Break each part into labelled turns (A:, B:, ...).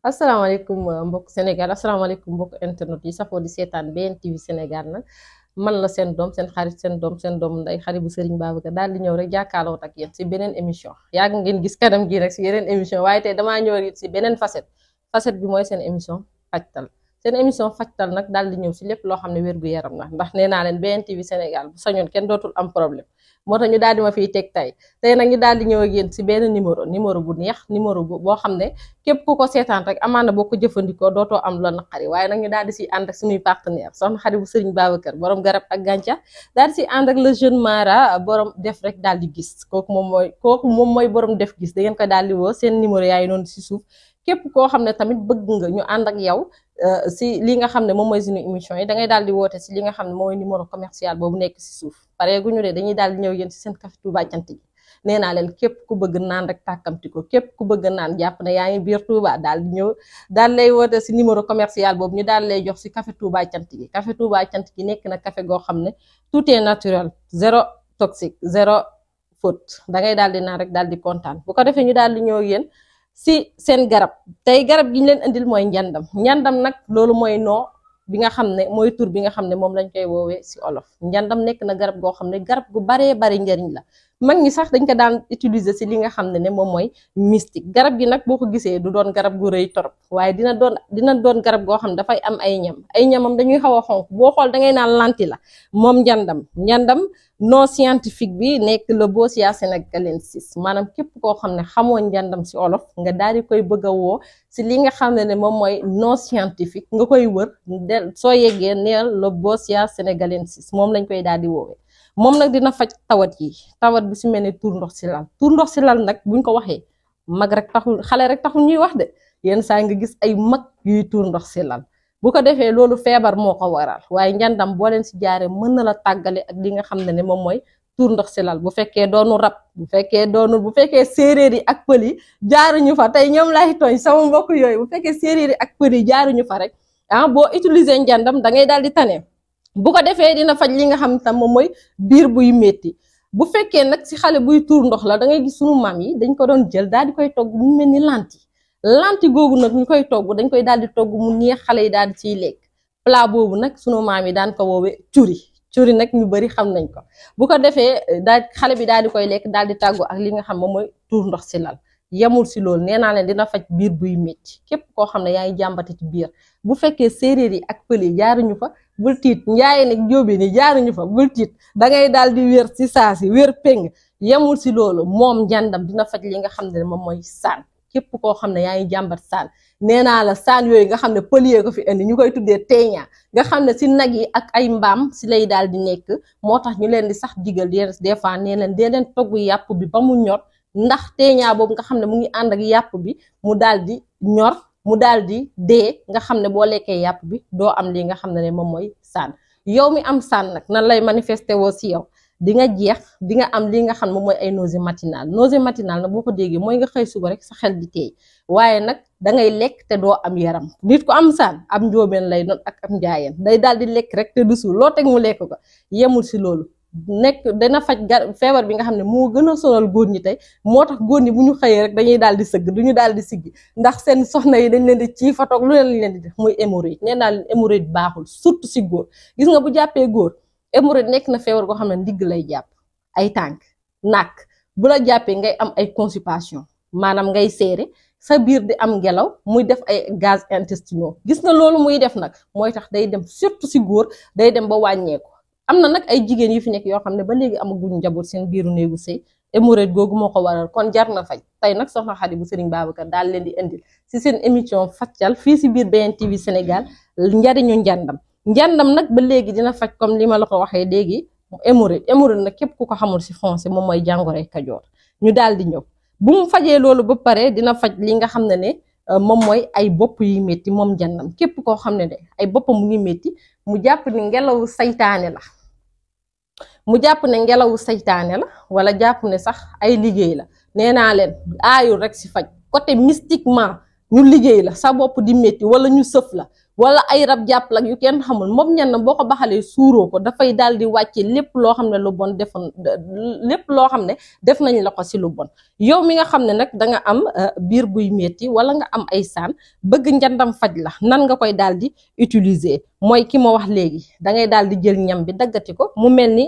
A: asalaamaaleykum mbokk Sénégal asalaamaaleykum mbokk internet yi safoo di seetaan BNTV Sénégal nag man la seen doom seen xarit seen doom nday xarit bu Serigne Babacar daal di ñëw rek jàkkaarloo ak yéen si beneen émission yàgg ngeen gis kanam gi rek si yeneen émission waaye tey damaa ñëw si beneen facette bi mooy seen émission fajtal seen émission fajtal nag daal di ñëw si lépp loo xam ne wér gu yaram la ndax nee naa leen BNTV Sénégal bu sañoon kenn dootul am problème moo tax ñu daal di ma fiy teg tey nag ñu daal di ñëw ak yéen si benn numéro bu neex numéro boo xam ne képp ku ko seetaan rek amaana boo ko jëfandikoo dootoo am la naqari waaye nag ñu daal di si ànd ak suñuy partenaire soxna xarit bu Serigne Babacar borom garab ak gàncax daal di si ànd ak le jeune Mara borom def rek daal di gis kooku moom mooy borom def gis da ngeen ko daal di woo seen numéro yaay noonu si suuf képp koo xam ne tamit bëgg nga ñu ànd ak yow si li nga xam ne moom mooy suñu émission yi da ngay daal di woote si li nga xam ne mooy numéro commercial boobu nekk si suuf pareeguñu de dañuy daal di ñëw yéen si seen café Touba cant gi nee naa leen képp ku bëgg naan rek tàkkamti ko képp ku bëgg naan jàpp ne yaa ngi biir Touba daal di ñëw daal lay woote si numéro commercial boobu ñu daal lay jox si café Touba cant gi café Touba cant gi nekk na café goo xam ne tout est naturel zéro toxique zéro faute da ngay daal di naan rek daal di kontaan bu ko defee ñu daal di ñëw yéen si seen garab tey garab gi ñu leen indil mooy njàndam nag loolu mooy noo bi nga xam ne mooy tur bi nga xam ne moom lañ koy woowee si olof njàndam nekk na garab goo xam ne garab gu baree bari njariñ la mag ñi sax dañ ko daan utiliser si li nga xam ne moom mooy mystique garab gi nag boo ko gisee du doon garab gu rëy torop waaye dina doon garab goo xam ne dafay am ay ñamam dañuy xaw a xonk boo xool da ngay naan lanti la moom njàndam non scientifique bi nekk le Bossia sénégalensis maanaam képp koo xam ne xamoo njàndam si olof nga daal di koy bëgg a woo si li nga xam ne moom mooy non scientifique nga koy wër soo yeggee neel le Bossia sénégalensis moom lañ koy daal di woowee moom nag dina faj tawat bi si mel ni tuur ndox si lal nag buñ ko waxee mag rek taxul xale rek taxul ñuy wax de yenn saa nga gis ay mag yuy tuur ndox si lal bu ko defee loolu feebar moo ko waral waaye njàndam boo leen si jaaree mën na la tàggale ak li nga xam ne moom mooy tuur ndox si lal bu fekkee doonu rab bu fekkee séeréer yi ak pël yi jaaruñu fa tey ñoom laay tooñ sama mbokk yooyu bu fekkee séeréer yi ak pël yi jaaruñu fa rek boo utiliser njàndam da ngay daal di tane bu ko defee dina faj li nga xam tam moom mooy biir buy métti bu fekkee nag si xale buy tuur ndox la da ngay gis sunu maam yi dañ ko doon jël daal di koy togg mu mel ni lanti googu nag ñu koy togg dañ koy daal di togg mu neex xale yi daal di ciy lekk plat boobu nag sunu maam yi daan ko woowee curi nag ñu bari xam nañ ko bu ko defee daal xale bi daal di koy lekk daal di tàggoo ak li nga xam moom mooy tuur ndox si lal yemul si loolu nee naa leen dina faj biir buy métti képp koo xam ne yaa ngi jàmbati ci biir bu fekkee séeréer yi ak pël yi jaaruñu fa bul tiit njaaye nag jóobe ni jaaruñu fa bul tiit da ngay daal di wér si saa si wér péng yemul si loolu moom njàndam dina faj li nga xam ne moom mooy saan képp koo xam ne yaa ngi jàmbat saan nee naa la saan yooyu nga xam ne pëlier ko fi indi ñu koy tuddee teeñaa nga xam ne si nag yi ak ay mbaam si lay daal di nekk moo tax ñu leen di sax digal des fois nee leen dee leen togg yàpp bi ba mu ñor ndax teeñaa boobu nga xam ne mu ngi ànd ak yàpp bi mu daal di ñor mu daal di dee nga xam ne boo lekkee yàpp bi doo am li nga xam ne moom mooy saan yow mi am saan nag nan lay manifesté woo si yow di nga jeex di nga am li nga xam moom mooy ay nausée matinale nag boo ko déggee mooy nga xëy suba rek sa xel di teey waaye nag da ngay lekk te doo am yaram nit ko am saan am njóobeen lay doon ak am njaayeen day daal di lekk rek te du suur loo teg mu lekk ko yemul si loolu dana faj feebar bi nga xam ne moo gën a sonal góor ñi tey moo tax góor ñi bu ñu xëyee rek dañuy daal di sëgg du ñu daal di siggi ndax seen soxna yi dañ leen di ci fatoog lu leen di def muy hémorroïde nee naa leen hémorroïde baaxul surtout si góor gis nga bu jàppee góor hémorroïde nekk na feebar goo xam ne ndigg lay jàpp ay tànk nàkk bu la jàppee ngay am ay constipation maanaam ngay seere sa biir di am ngelaw muy def ay gaz intestinaux gis nga loolu muy def nag mooy tax day dem surtout si góor day dem ba wàññeeku am na nag ay jigéen yu fi nekk yoo xam ne ba léegi amaguñ njaboot seen biiru néegu sëy hémorroïde googu moo ko waral kon jar na faj tey nag soxna Xadi bu Serigne Babacar daal leen di indil si seen émission fajtal fii si biir BNTV Sénégal njariñu njàndam nag ba léegi dina faj comme li ma la ko waxee léegi hémorroïde nag képp ku ko xamul si français moom mooy jàngoroy Kajoor ñu daal di ñëw bu mu fajee loolu ba pare dina faj li nga xam ne moom mooy ay bopp yuy métti moom njàndam képp koo xam ne ay boppam mu ngi métti mu jàpp ne ngelawu saytaane la wala jàpp ne sax ay liggéey la nee naa leen aayul rek si faj côté mystiquement ñu liggéey la sa bopp di métti wala ñu sëf la wala ay rab jàpp la yu kenn xamul moom ñan boo ko baxalee suuroo ko dafay daal di wàcce lépp loo xam ne lu bon defoon lépp loo xam ne def nañ la ko si lu bon. yow mi nga xam ne nag danga am biir buy métti wala nga am ay saan bëgg njandam faj la nan nga koy daal di utiliser mooy ki ma wax léegi da ngay daal di jël ñam bi daggati ko mu mel ni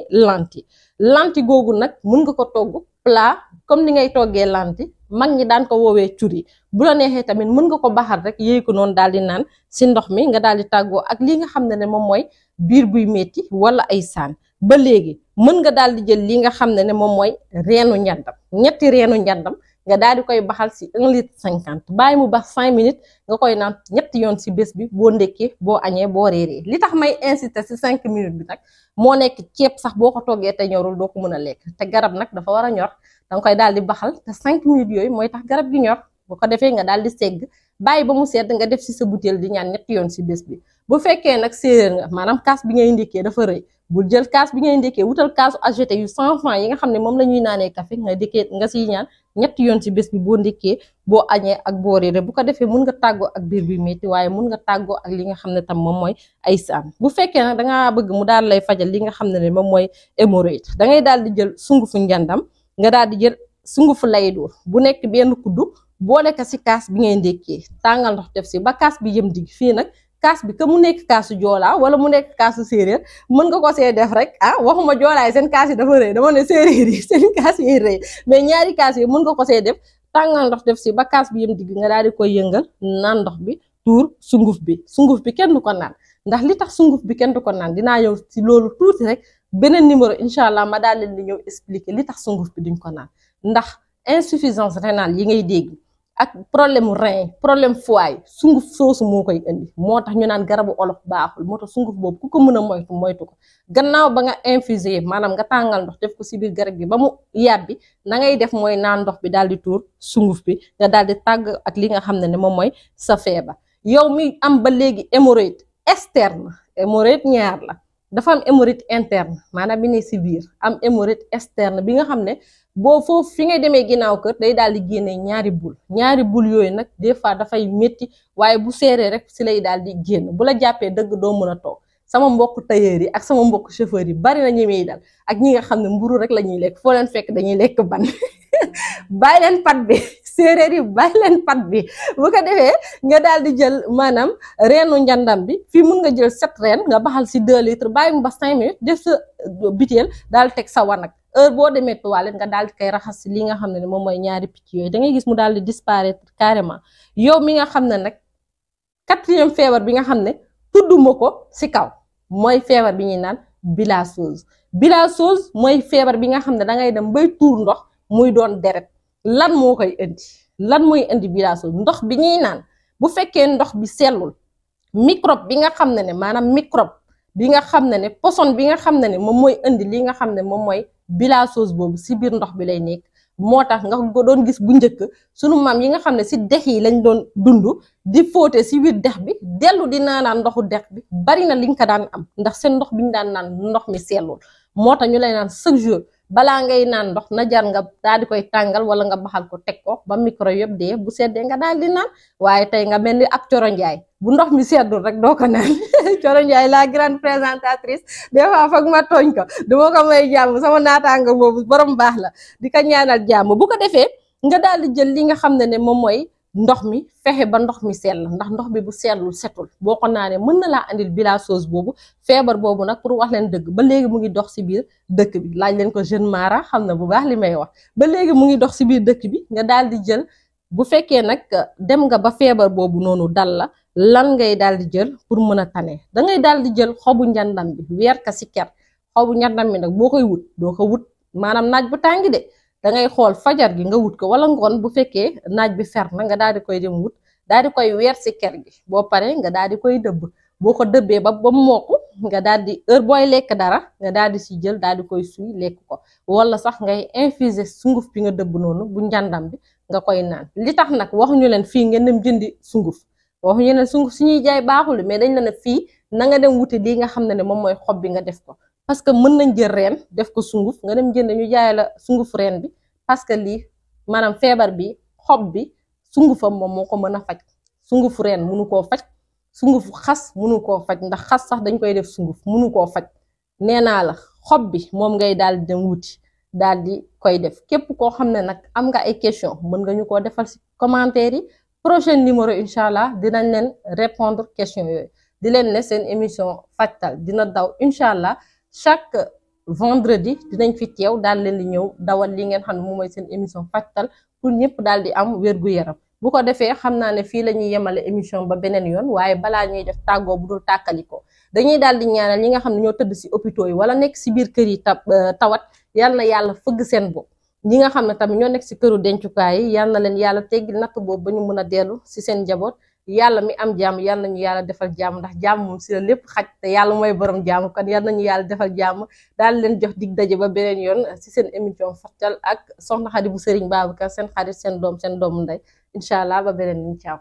A: lanti googu nag mun nga ko togg plat comme ni ngay toggee lanti mag ñi daan ko woowee curi bu la neexee tamit mën nga ko baxal rek yéey ko noonu daal di naan si ndox mi nga daal di tàggoo ak li nga xam ne moom mooy biir buy métti wala ay saan. ba léegi mën nga daal di jël li nga xam ne moom mooy reenu njàndam ñetti reenu njàndam nga daal di koy baxal si 1,50 litre bàyyi mu bax 5 minutes nga koy naan ñetti yoon si bés bi boo ndekkee boo añee boo reeree. li tax may insister si 5 minutes bi nag moo nekk ceeb sax boo ko toggee te ñorul doo ko mën a lekk te garab nag dafa war a ñor danga koy daal di baxal te 5 minutes yooyu mooy tax garab gi ñor. bu ko defee nga daal di segg bàyyi ba mu sedd nga def si sa butéel di ñaan ñetti yoon si bés bi. bu fekkee nag séeréer nga maanaam kaas bi ngay ndekkee dafa rëy bul jël kaas bi ngay ndekkee wutal kaasu ageté yu 100 francs yi nga xam ne moom la ñuy naanee café nga ndekkee nga siy ñaan ñetti yoon si bés bi boo ndekkee boo añee ak boo reeree. bu ko defee mun nga tàggoo ak biir bi métti waaye mun nga tàggoo ak li nga xam ne tam moom mooy ay saan. bu fekkee nag dangaa bëgg mu daal lay fajal li nga xam ne moom mooy hémorroïde da ngay daal di jël sungufu njàndam nga daal di jël sungufu laydoor bu nekk benn kuddu boole ko si kaas bi ngay ndekkee tàngal ndox def si ba kaas bi yëm digg fii nag kaas bi que mu nekk kaasu joolaa wala mu nekk kaasu séeréer mën nga ko see def rek waxuma joolaay seen kaas yi dafa rëy dama ne séeréer yi seen kaas yi rëy mais ñaari kaas yi mën nga ko see def tàngal ndox def si ba kaas bi yëm digg nga daal di koy yëngal naan ndox bi tuur sunguf bi kenn du ko naan ndax li tax sunguf bi kenn du ko naan dinaa ñëw si loolu tuuti rek beneen numéro incha allah ma daal leen di ñëw expliquer li tax sunguf bi duñ ko naan ndax insuffisance rénale yi ngay dégg ak problème mu rein problème foie sunguf soosu moo koy indi moo tax ñu naan garabu olof baaxul moo tax sunguf boobu ku ko mën a moytu ko gannaaw ba nga infusé maanaam nga tàngal ndox def ko si biir garab gi ba mu yàbbi na ngay def mooy naan ndox bi daal di tuur sunguf bi nga daal di tàgg ak li nga xam ne moom mooy sa feebar. yow mi am ba léegi hémorroïde externe hémorroïde ñaar la dafa am hémorroïde interne maanaam bi ne si biir am hémorroïde externe bi nga xam ne boo foofu fi ngay demee ginnaaw kër day daal di génne ñaari bul yooyu nag des fois dafay métti waaye bu seeree rek si lay daal di génn bu la jàppee dëgg doo mën a toog. sama mbokk tailleur yi ak sama mbokk chauffeur yi bari na ñi muy dal ak ñi nga xam ne mburu rek la ñuy lekk foo leen fekk dañuy lekk ban bàyyi leen pat bi séeréer yi bàyyi leen pat bi bu ko defee nga daal di jël maanaam reenu njàndam bi fii mun nga jël 7 reen nga baxal si 2 litres bàyyi mu ba 5 minutes def sa biteel daal teg sa wanag heure boo demee toilette nga daal di koy raxas si li nga xam ne moom mooy ñaari picc yooyu da ngay gis mu daal di disparaître carrément. yow mi nga xam ne nag 4e feebar bi nga xam ne tudduma ko si kaw mooy feebar bi ñuy naan bilharziose mooy feebar bi nga xam ne da ngay dem bay tuur ndox muy doon deret. lan moo koy indi lan mooy indi bilharziose ndox bi ñuy naan bu fekkee ndox bi sellul microbe bi nga xam ne maanaam microbe bi nga xam ne poson bi nga xam ne moom mooy indi li nga xam ne moom mooy bilharziose boobu si biir ndox bi lay nekk. moo tax nga ko doon gis bu njëkk sunu maam yi nga xam ne si dex yi lañ doon dund di fóote si biir dex bi dellu di naanaan ndoxu dex bi bari na liñ ko daan am ndax seen ndox bi ñu daan naan ndox mi sellul. moo tax ñu lay naan chaque jour balaa ngay naan ndox na jar nga daal di koy tàngal wala nga baxal ko teg ko ba micro yëpp dee bu seddee nga daal di naan waaye tey nga mel ni ak Coro Njaay bu ndox mi seddul rek doo ko naan Coro Njaay la grande présentatrice des fois foog ma tooñ ko duma ko may jàmm sama naataanga boobu borom baax la di ko ñaanal jàmm. bu ko defee nga daal di jël li nga xam ne moom mooy ndox mi fexe ba ndox mi sell ndax ndox bi bu sellul setul boo ko naanee mën na laa andil bilharziose boobu feebar boobu nag pour wax leen dëgg ba léegi mu ngi dox si biir dëkk bi laaj leen ko jeune Mara xam na bu baax li may wax ba léegi mu ngi dox si biir dëkk bi nga daal di jël bu fekkee nag dem nga ba feebar boobu noonu dal la lan ngay daal di jël pour mën a tane da ngay daal di jël xobu njàndam bi weer ka si ker xobu njàndam bi nag boo koy wut doo ko wut maanaam naaj bu tàngi de da ngay xool fajar gi nga wut ko wala ngoon bu fekkee naaj bi fer na nga daal di koy dem wut daal di koy weer si ker gi boo paree nga daal di koy dëbb boo ko dëbbee ba mokk nga daal di heure booy lekk dara nga daal di si jël daal di koy suy lekk ko wala sax ngay infuser sunguf bi nga dëbb noonu bu njàndam bi nga koy naan. li tax nag waxuñu leen fii ngeen dem jëndi sunguf waxuñu leen sunguf si ñuy jaay baaxul mais dañ la ne fii na nga dem wuti lii nga xam ne moom mooy xob bi nga def ko. parce que mën nañ jël reen def ko sunguf nga dem jënd ñu jaay la sunguf reen bi parce que lii maanaam feebar bi xob bi sungufam moom moo ko mën a faj sungufu reen munu koo faj, sungufu xas munu koo faj, ndax xas sax dañ koy def sunguf munu koo faj. nee naa la xob bi moom ngay daal di dem wuti daal di koy def. képp koo xam ne nag am nga ay question mën nga ñu koo defal ci commentaire yi. prochain numéro incha allah dinañ leen répondre question yooyu. di leen ne seen émission fajtal dina daw incha allah chaque vendredi dinañ fi teew daal leen di ñëw dawal li ngeen xam ne moom mooy seen émission fajtal pour ñëpp daal di am wér-gu-yaram. bu ko defee xam naa ne fii la ñuy yemale émission ba beneen yoon, waaye balaa ñuy def tàggoo bu dul tàkkaliko dañuy daal di ñaanal ñi nga xam ne ñoo tëdd ci hôpitaux yi wala nekk ci biir kër yi tawat yal na yàlla fëgg seen bopp. ñi nga xam ne tamit ñoo nekk ci këru dencukaay yi yal na leen yàlla teggil natt boobu ba ñu mën a dellu ci seen njaboot. yàlla mi am jàmm yal nañu yàlla defal jàmm, ndax jàmm moom ci la lépp xaj te yàlla mooy borom jàmm, kon yal nañu yàlla defal jàmm. daal leen jox dig daje ba beneen yoon ci seen émission fajtal ak soxna Xadi bu Sëriñ Babacar, seen xarit seen doom seen doomu ndey. incha allah ba beneen ñu caaw.